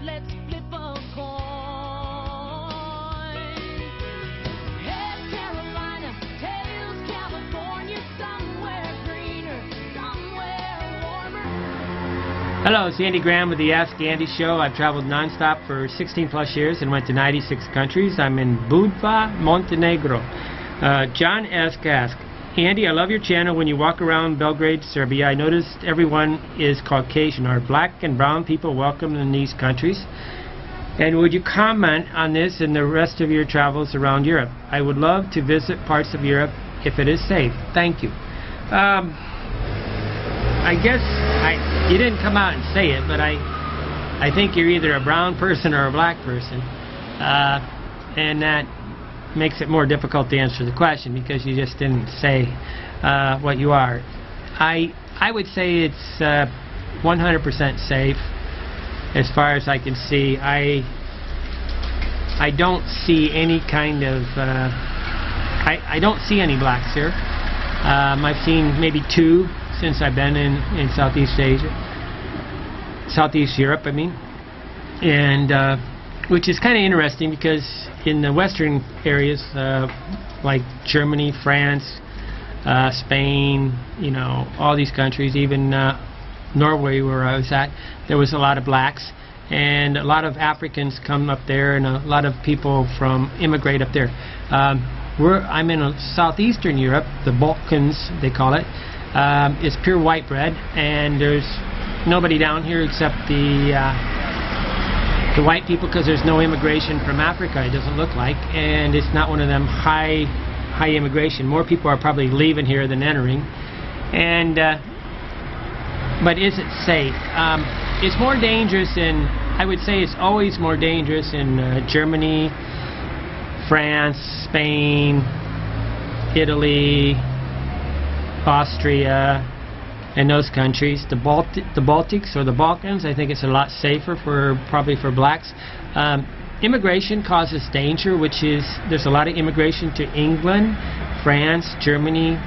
let's flip a coin. Head Carolina, tails California, somewhere greener, somewhere warmer. Hello, it's Andy Graham with the Ask Andy Show. I've traveled nonstop for 16 plus years and went to 96 countries. I'm in Budva, Montenegro. John S. asks, Andy, I love your channel. When you walk around Belgrade, Serbia, I noticed everyone is Caucasian. Are black and brown people welcome in these countries? And would you comment on this and the rest of your travels around Europe? I would love to visit parts of Europe if it is safe. Thank you. I guess you didn't come out and say it, but I think you're either a brown person or a black person. And that makes it more difficult to answer the question because you just didn't say what you are. I would say it's 100% safe as far as I can see. I don't see any kind of I don't see any blacks here. I've seen maybe 2 since I've been in Southeast Asia, Southeast Europe I mean, and which is kind of interesting because in the western areas like Germany, France, Spain, you know, all these countries, even Norway where I was at, there was a lot of blacks and a lot of Africans come up there and a lot of people from immigrate up there. I'm in southeastern Europe, the Balkans they call it. It's pure white bread and there's nobody down here except the white people because there's no immigration from Africa, it doesn't look like, and it's not one of them high immigration. More people are probably leaving here than entering. And but is it safe? It's more dangerous in, I would say it's always more dangerous in Germany, France, Spain, Italy, Austria, and those countries. The Baltics or the Balkans, I think it's a lot safer probably for blacks. Immigration causes danger, which is there's a lot of immigration to England, France, Germany,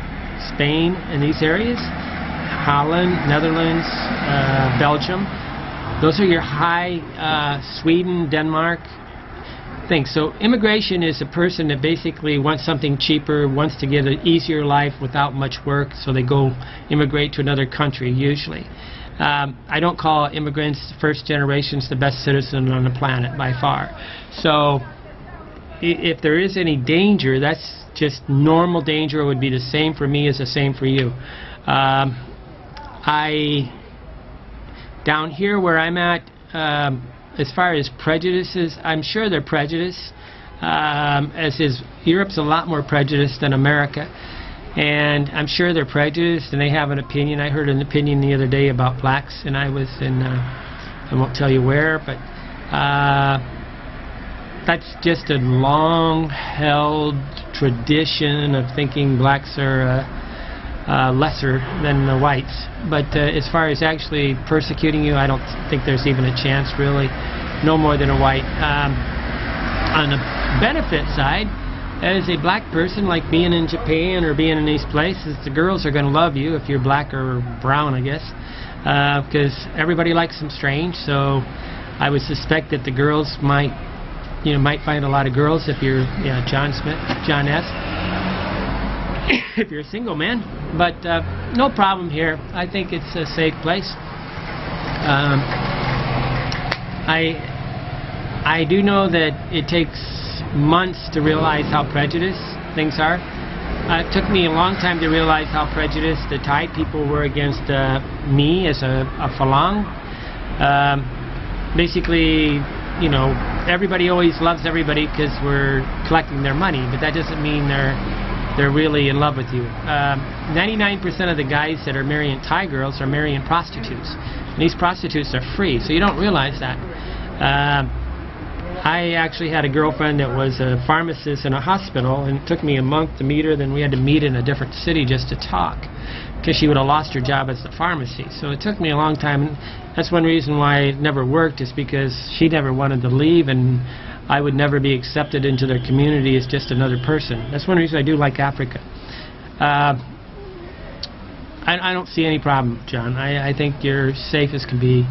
Spain, and these areas. Holland, Netherlands, Belgium. Those are your high, Sweden, Denmark things. So immigration is a person that basically wants something cheaper, wants to get an easier life without much work, so they go immigrate to another country usually. I don't call immigrants first generations the best citizen on the planet by far. So if there is any danger, that's just normal danger. It would be the same for me as the same for you. Down here where I'm at, as far as prejudices, I'm sure they're prejudiced. Europe's a lot more prejudiced than America, and I'm sure they're prejudiced and they have an opinion. I heard an opinion the other day about blacks, and I was in, I won't tell you where, but that's just a long-held tradition of thinking blacks are lesser than the whites. But as far as actually persecuting you, I don't think there's even a chance really, no more than a white. On the benefit side, as a black person, like being in Japan or being in these places, the girls are going to love you if you're black or brown, I guess, because everybody likes them strange. So I would suspect that the girls might find a lot of girls if you're John S. if you're a single man, but no problem here. I think it's a safe place. I do know that it takes months to realize how prejudiced things are. It took me a long time to realize how prejudiced the Thai people were against me as a Falang. Basically, you know, everybody always loves everybody because we're collecting their money, but that doesn't mean they're really in love with you. 99% of the guys that are marrying Thai girls are marrying prostitutes. And these prostitutes are free, so you don't realize that. I actually had a girlfriend that was a pharmacist in a hospital, and it took me a month to meet her. Then we had to meet in a different city just to talk, because she would have lost her job as the pharmacy. So it took me a long time, and that's one reason why it never worked, is because she never wanted to leave, and I would never be accepted into their community as just another person. That's one reason I do like Africa. I don't see any problem, John. I think you're safe as can be.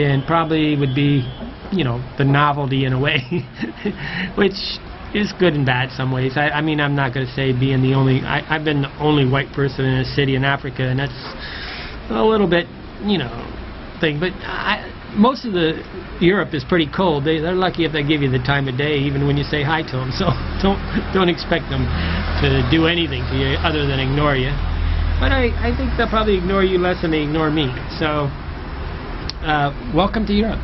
and probably would be, you know, the novelty in a way, which is good and bad some ways. I mean, I'm not going to say being the only, I've been the only white person in a city in Africa, and that's a little bit, you know, thing. But most of the Europe is pretty cold. They're lucky if they give you the time of day, even when you say hi to them. So don't expect them to do anything to you other than ignore you. But I think they'll probably ignore you less than they ignore me. So welcome to Europe.